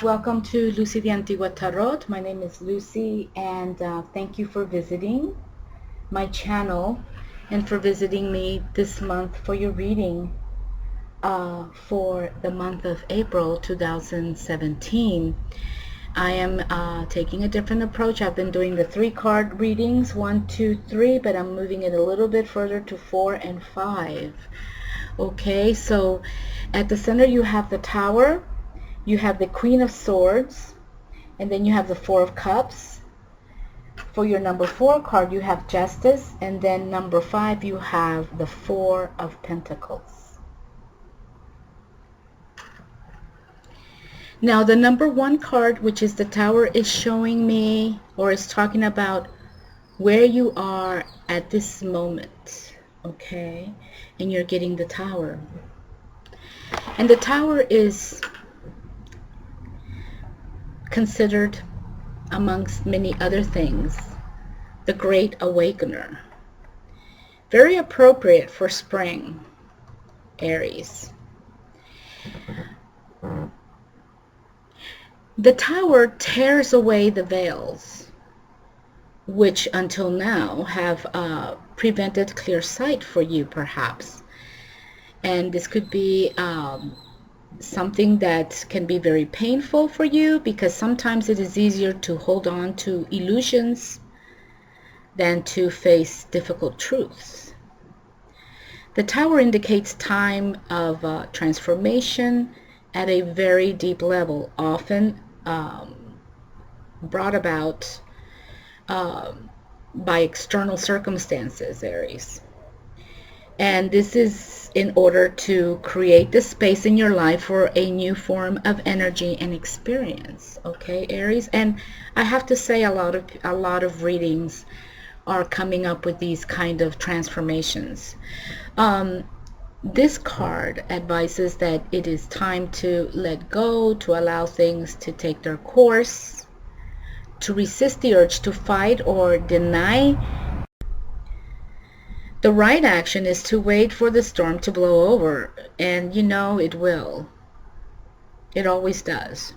Welcome to Lucy the Antigua Tarot. My name is Lucy, and thank you for visiting my channel and for visiting me this month for your reading for the month of April 2017. I am taking a different approach. I've been doing the 3-card readings, 1, 2, 3, but I'm moving it a little bit further to 4 and 5. Okay, so at the center you have the Tower, you have the Queen of Swords, and then you have the 4 of Cups. For your number 4 card, you have Justice, and then number 5, you have the 4 of Pentacles. Now, the number 1 card, which is the Tower, is showing me, or is talking about where you are at this moment, okay? And you're getting the Tower. And the Tower is considered, amongst many other things, the Great Awakener. Very appropriate for spring, Aries. The Tower tears away the veils, which until now have prevented clear sight for you, perhaps. And this could be something that can be very painful for you, because sometimes it is easier to hold on to illusions than to face difficult truths. The Tower indicates time of transformation at a very deep level, often brought about by external circumstances, Aries. And this is in order to create the space in your life for a new form of energy and experience, okay, Aries? And I have to say, a lot of readings are coming up with these kind of transformations. This card advises that it is time to let go, to allow things to take their course, to resist the urge to fight or deny. The right action is to wait for the storm to blow over, and you know it will. It always does.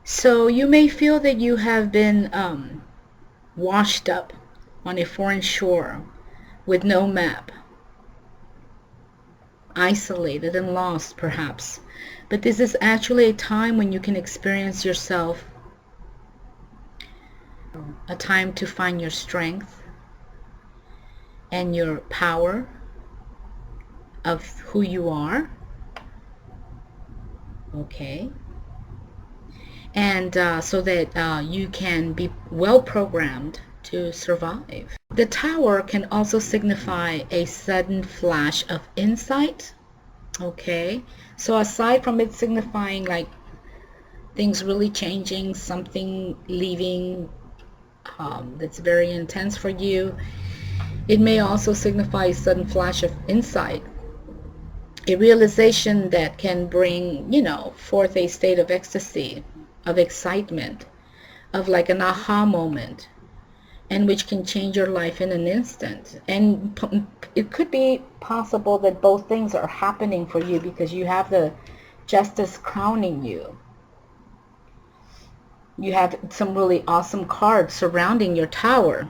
So you may feel that you have been washed up on a foreign shore with no map, isolated and lost perhaps. But this is actually a time when you can experience yourself, a time to find your strength and your power of who you are, okay? And so that you can be well programmed to survive. The Tower can also signify a sudden flash of insight, okay? So aside from it signifying like things really changing, something leaving that's very intense for you, it may also signify a sudden flash of insight, a realization that can bring, you know, forth a state of ecstasy, of excitement, of like an aha moment, and which can change your life in an instant. And it could be possible that both things are happening for you, because you have the Justice crowning you. You have some really awesome cards surrounding your Tower.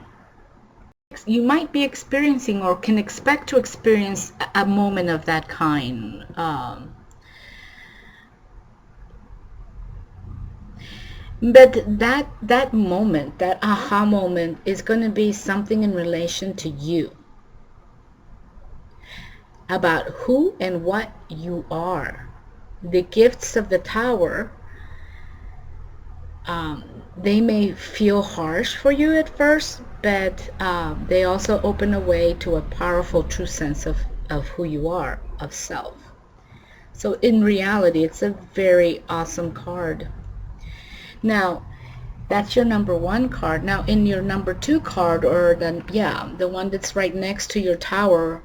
You might be experiencing or can expect to experience a moment of that kind. But that moment, that aha moment, is going to be something in relation to you, about who and what you are. The gifts of the Tower, they may feel harsh for you at first, but they also open a way to a powerful true sense of who you are, of self. So in reality, it's a very awesome card. Now, that's your number 1 card. Now, in your number 2 card, or the one that's right next to your Tower,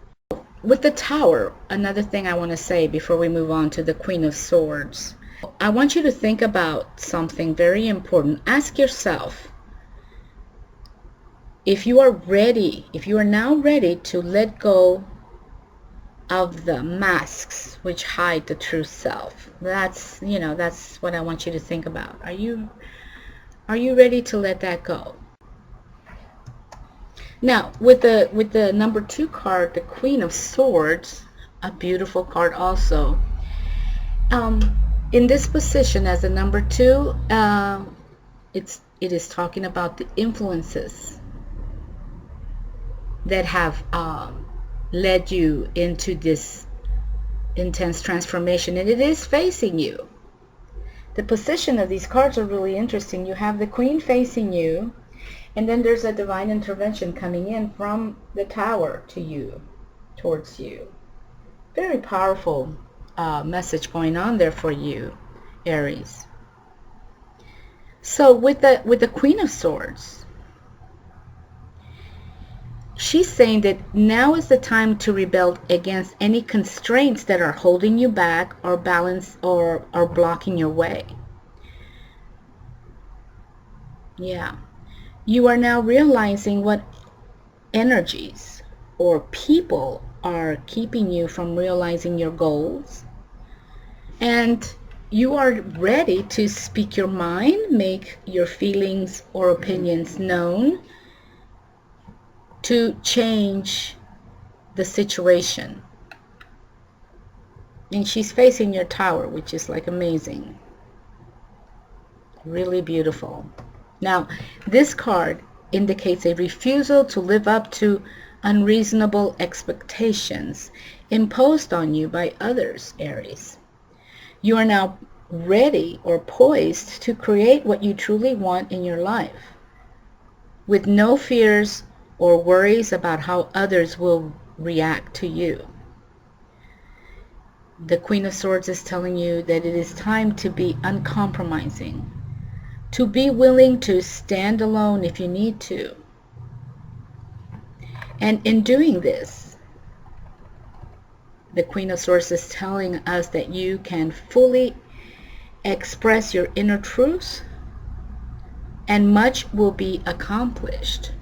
with the Tower, another thing I want to say before we move on to the Queen of Swords, I want you to think about something very important. Ask yourself, if you are ready, if you are now ready to let go of the masks which hide the true self. That's, you know, that's what I want you to think about. Are you ready to let that go? Now, with the number 2 card, the Queen of Swords, a beautiful card also. In this position as a number 2, it is talking about the influences that have led you into this intense transformation, and it is facing you. The position of these cards are really interesting. You have the Queen facing you, and then there's a divine intervention coming in from the Tower to you, towards you. Very powerful message going on there for you, Aries. So with the Queen of Swords, she's saying that now is the time to rebel against any constraints that are holding you back or balance or blocking your way. Yeah. You are now realizing what energies or people are keeping you from realizing your goals. And you are ready to speak your mind, make your feelings or opinions known, to change the situation. And she's facing your Tower, which is like amazing. Really beautiful. Now, this card indicates a refusal to live up to unreasonable expectations imposed on you by others, Aries. You are now ready or poised to create what you truly want in your life, with no fears or worries about how others will react to you. The Queen of Swords is telling you that it is time to be uncompromising, to be willing to stand alone if you need to. And in doing this, the Queen of Swords is telling us that you can fully express your inner truths, and much will be accomplished.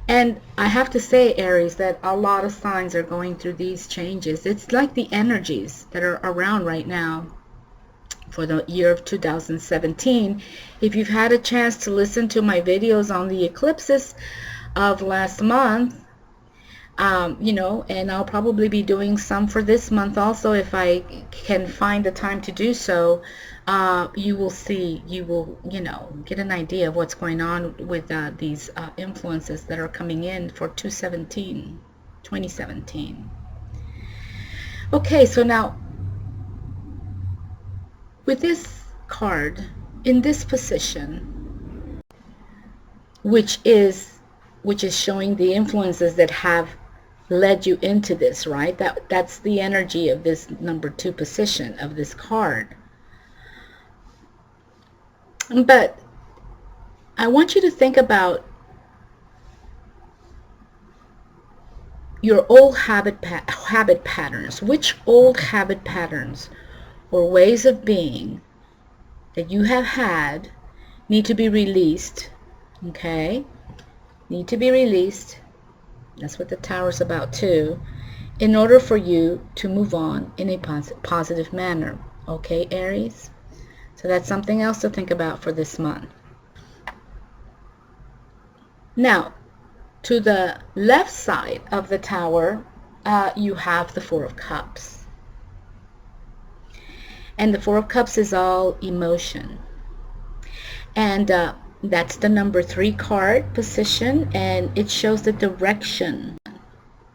And I have to say, Aries, that a lot of signs are going through these changes. It's like the energies that are around right now for the year of 2017. If you've had a chance to listen to my videos on the eclipses of last month, you know, and I'll probably be doing some for this month also if I can find the time to do so. You will see, you will, you know, get an idea of what's going on with these influences that are coming in for 2017. Okay, so now with this card in this position, which is showing the influences that have led you into this, right? That's the energy of this number 2 position of this card. But I want you to think about your old habit patterns. Which old habit patterns or ways of being that you have had need to be released, okay? Need to be released. That's what the Tower is about too, in order for you to move on in a positive manner. Okay, Aries? So that's something else to think about for this month. Now, to the left side of the Tower, you have the Four of Cups. And the Four of Cups is all emotion. And that's the number 3 card position, and it shows the direction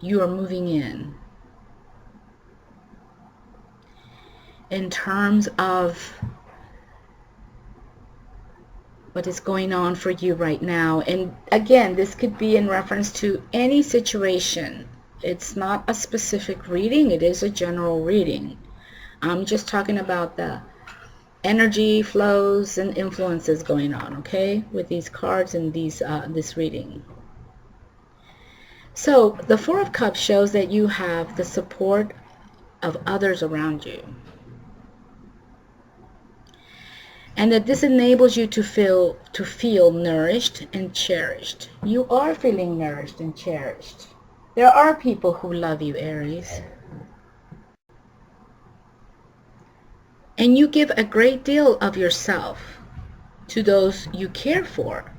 you are moving in terms of what is going on for you right now. And again, this could be in reference to any situation. It's not a specific reading, it is a general reading. I'm just talking about the energy flows and influences going on, okay, with these cards and these this reading. So the Four of Cups shows that you have the support of others around you, and that this enables you to feel nourished and cherished. You are feeling nourished and cherished. There are people who love you, Aries. and you give a great deal of yourself to those you care for,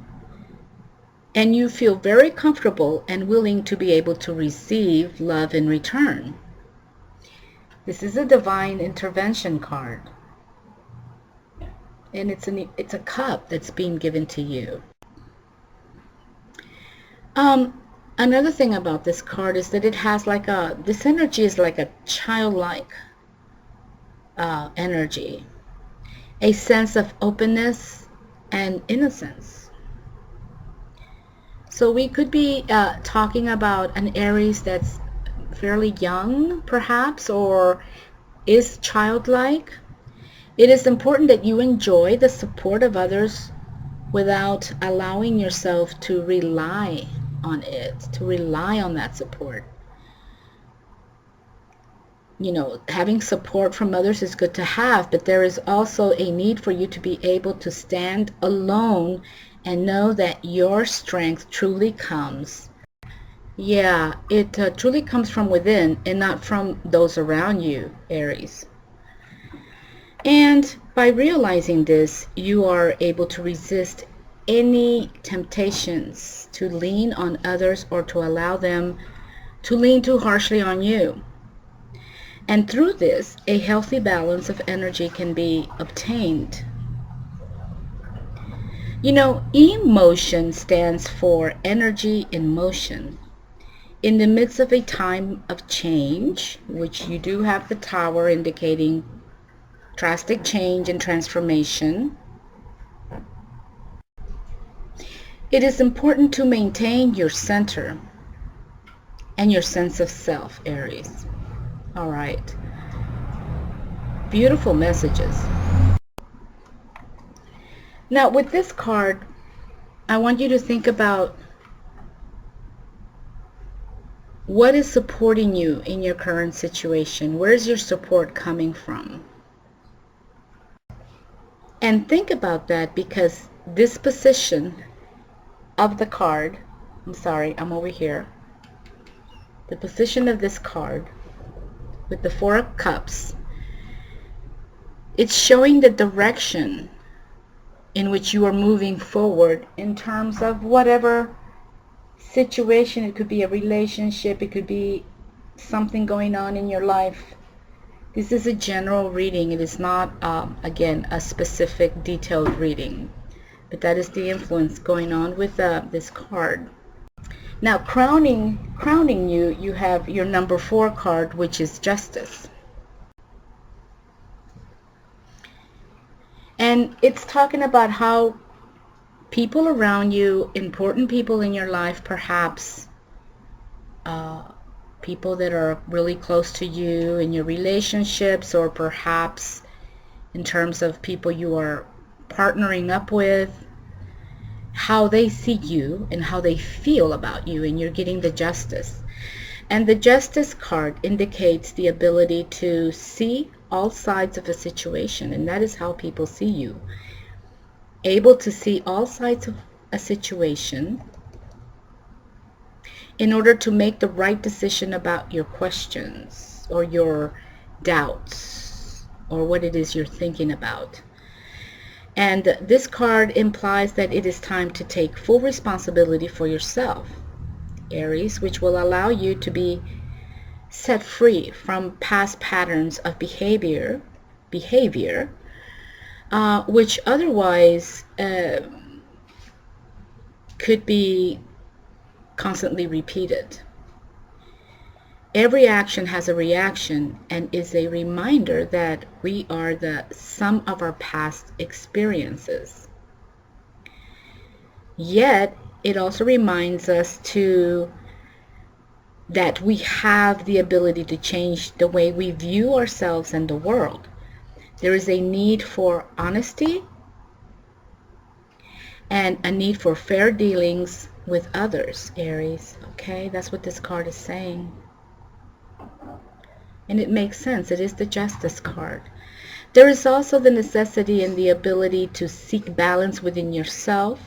and you feel very comfortable and willing to be able to receive love in return. This is a divine intervention card, and it's a cup that's being given to you. Another thing about this card is that it has this energy is like a childlike energy, a sense of openness and innocence. So we could be talking about an Aries that's fairly young, perhaps, or is childlike. It is important that you enjoy the support of others without allowing yourself to rely on it, to rely on that support. You know, having support from others is good to have, but there is also a need for you to be able to stand alone and know that your strength truly comes. Yeah, it truly comes from within and not from those around you, Aries. And by realizing this, you are able to resist any temptations to lean on others or to allow them to lean too harshly on you. And through this, a healthy balance of energy can be obtained. You know, emotion stands for energy in motion. In the midst of a time of change, which you do have the Tower indicating drastic change and transformation, it is important to maintain your center and your sense of self, Aries. All right. Beautiful messages. Now, with this card, I want you to think about what is supporting you in your current situation. Where's your support coming from? And think about that, because this position of the card, I'm over here. The position of this card with the Four of Cups, it's showing the direction in which you are moving forward in terms of whatever situation. It could be a relationship, it could be something going on in your life. This is a general reading. It is not, again, a specific detailed reading, but that is the influence going on with this card. Now, crowning you, you have your number 4 card, which is Justice. And it's talking about how people around you, important people in your life, perhaps people that are really close to you in your relationships, or perhaps in terms of people you are partnering up with, how they see you and how they feel about you, and you're getting the Justice. And the Justice card indicates the ability to see all sides of a situation, and that is how people see you. Able to see all sides of a situation in order to make the right decision about your questions or your doubts or what it is you're thinking about. And this card implies that it is time to take full responsibility for yourself, Aries, which will allow you to be set free from past patterns of behavior, which otherwise could be constantly repeated. Every action has a reaction and is a reminder that we are the sum of our past experiences. Yet, it also reminds us that we have the ability to change the way we view ourselves and the world. There is a need for honesty and a need for fair dealings with others, Aries. Okay, that's what this card is saying. And it makes sense. It is the Justice card. There is also the necessity and the ability to seek balance within yourself,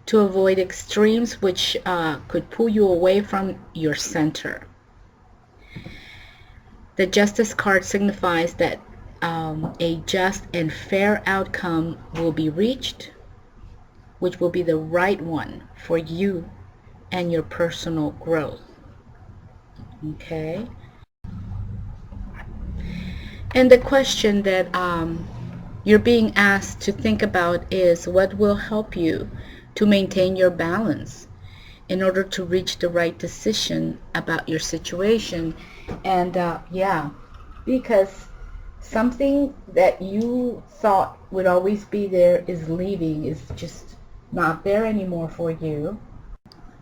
to avoid extremes which could pull you away from your center. The Justice card signifies that a just and fair outcome will be reached, which will be the right one for you and your personal growth. Okay? And the question that you're being asked to think about is, what will help you to maintain your balance in order to reach the right decision about your situation? And yeah, because something that you thought would always be there is leaving, is just not there anymore for you.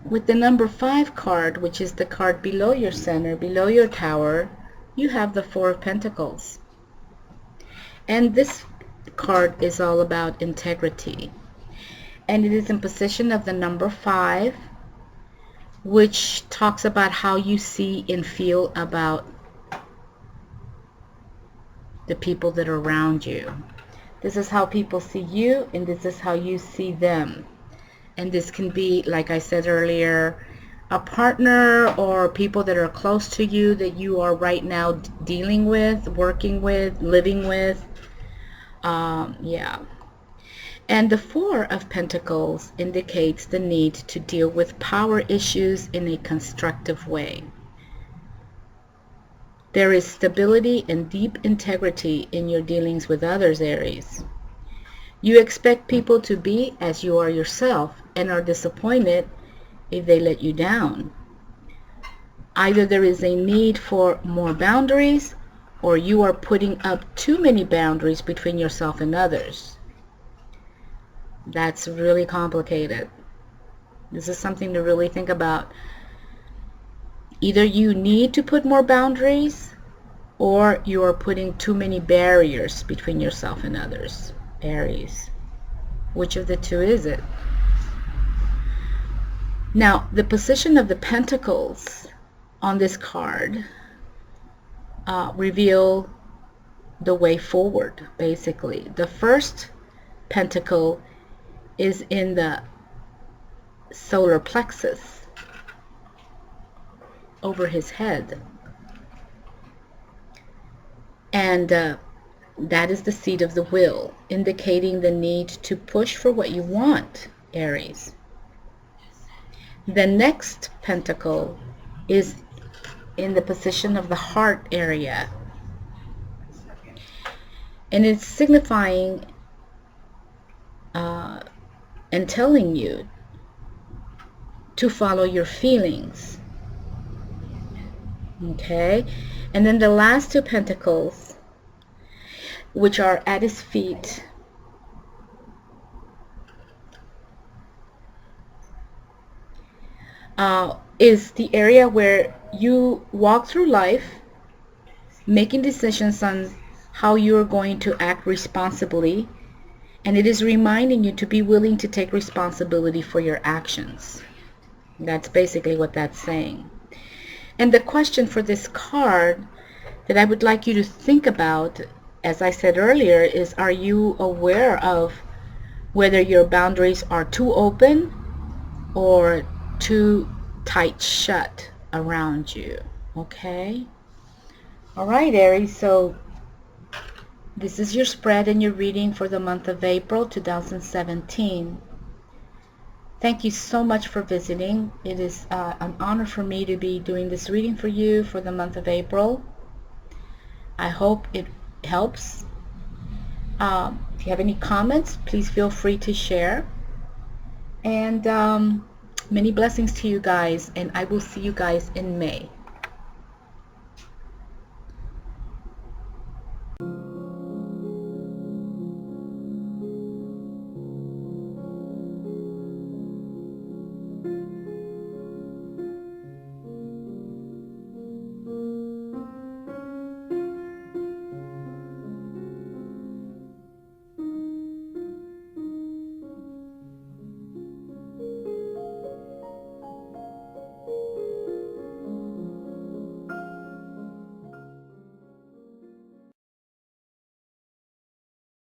With the number 5 card, which is the card below your center, below your tower, you have the 4 of Pentacles. And this card is all about integrity. And it is in position of the number 5, which talks about how you see and feel about the people that are around you. This is how people see you, and this is how you see them. And this can be, like I said earlier, a partner or people that are close to you that you are right now dealing with, working with, living with. Yeah. And the 4 of Pentacles indicates the need to deal with power issues in a constructive way. There is stability and deep integrity in your dealings with others, Aries. You expect people to be as you are yourself and are disappointed if they let you down. Either there is a need for more boundaries, or you are putting up too many boundaries between yourself and others. That's really complicated. This is something to really think about. Either you need to put more boundaries, or you are putting too many barriers between yourself and others, Aries. Which of the two is it? Now, the position of the Pentacles on this card reveal the way forward, basically. The first pentacle is in the solar plexus over his head. And that is the seat of the will, indicating the need to push for what you want, Aries. The next pentacle is in the position of the heart area. And it's signifying and telling you to follow your feelings. Okay? And then the last 2 pentacles, which are at his feet, is the area where you walk through life making decisions on how you're going to act responsibly, and it is reminding you to be willing to take responsibility for your actions. That's basically what that's saying. And the question for this card that I would like you to think about, as I said earlier, is, are you aware of whether your boundaries are too open or too tight shut around you? Okay? Alright, Aries, so this is your spread and your reading for the month of April 2017. Thank you so much for visiting. It is an honor for me to be doing this reading for you for the month of April. I hope it helps. If you have any comments, please feel free to share. And many blessings to you guys, and I will see you guys in May.